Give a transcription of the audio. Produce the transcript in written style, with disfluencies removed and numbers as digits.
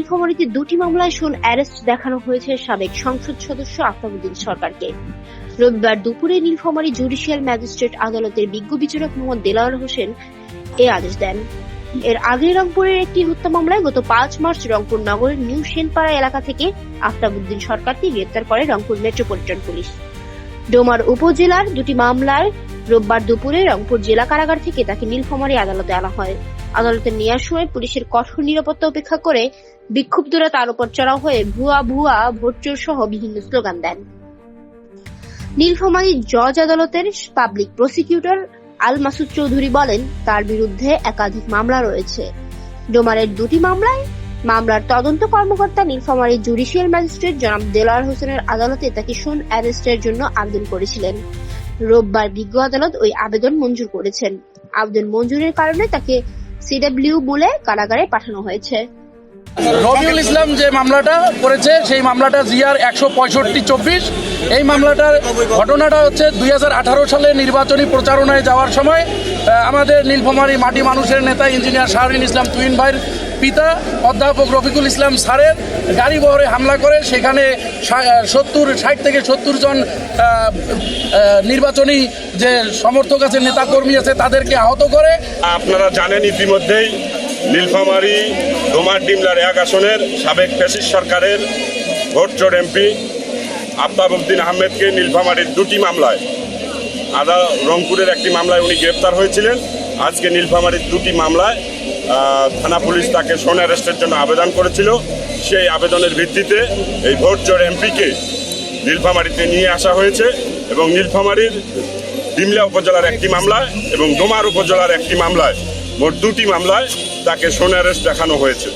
নীলফামারীতে দুটি মামলায় শোন অ্যারেস্ট দেখানো হয়েছে সাবেক সংসদ সদস্য আফতাবউদ্দিন সরকারকে। রবিবার দুপুরে নীলফামারী জুডিশিয়াল ম্যাজিস্ট্রেট আদালতের বিজ্ঞ বিচারক মোহাম্মদ দেলাওয়ার হোসেন এ আদেশ দেন। এর আগে রংপুরের একটি হত্যা মামলায় গত 5 মার্চ রংপুর নগরের নিউ সেনপাড়া এলাকা থেকে আফতাবউদ্দিন সরকারকে গ্রেপ্তার করে রংপুর মেট্রোপলিটন পুলিশ। ডোমার উপজেলার দুটি মামলায় রোববার দুপুরে রংপুর জেলা কারাগার থেকে তাকে নীলফামারী আদালতে আনা হয়। আদালতে নেওয়ার সময় পুলিশের কঠোর নিরাপত্তা উপেক্ষা করে বিক্ষুব্ধরা তার উপর চড়াও হয়ে ভুয়া ভুয়া ভোটচোর সহ বিভিন্ন স্লোগান দেন। নীলফামারী জজ আদালতের পাবলিক প্রসিকিউটর আল মাসুদ চৌধুরী বলেন, তার বিরুদ্ধে একাধিক মামলা রয়েছে। ডোমারের দুটি মামলার তদন্ত কর্মকর্তা নীলফামারী জুডিশিয়াল ম্যাজিস্ট্রেট জনাব দেলাওয়ার হোসেনের আদালতে তাকে শোন অ্যারেস্টের জন্য আবেদন করেছিলেন। রোববার বিজ্ঞ আদালত ওই আবেদন মঞ্জুর করেছেন। আবেদন মঞ্জুরের কারণে তাকে সিডব্লিউ বলে কারাগারে পাঠানো হয়েছে। রবিউল ইসলাম যে মামলাটা করেছে সেই মামলাটা জিআর 165/24। এই মামলাটার ঘটনাটা হচ্ছে 2018 সালে নির্বাচনী প্রচারণায় যাওয়ার সময় আমাদের নীলফামারী মাটি মানুষের নেতা ইঞ্জিনিয়ার শাহরিন ইসলাম তুহিন ভাইয়ের পিতা অধ্যাপক রফিকুল ইসলাম স্যারের গাড়ি বহরে হামলা করে সেখানে 60 থেকে 70 জন নির্বাচনী যে সমর্থক আছে, নেতাকর্মী আছে, তাদেরকে আহত করে। আপনারা জানেন ইতিমধ্যেই নীলফামারী ডোমার ডিমলার 1 আসনের সাবেক ফ্যাসিস্ট সরকারের ভোটচোর এমপি আফতাবউদ্দিন আহমেদকে নীলফামারীর দুটি মামলায় রংপুরের একটি মামলায় উনি গ্রেপ্তার হয়েছিলেন। আজকে নীলফামারীর দুটি মামলায় থানা পুলিশ তাকে শোন অ্যারেস্টের জন্য আবেদন করেছিল। সেই আবেদনের ভিত্তিতে এই ভোটচোর এমপিকে নীলফামারীতে নিয়ে আসা হয়েছে এবং নীলফামারীর ডিমলা উপজেলার একটি মামলায় এবং ডোমার উপজেলার একটি মামলায়, মোট দুটি মামলায় তাকে শোন অ্যারেস্ট দেখানো হয়েছে।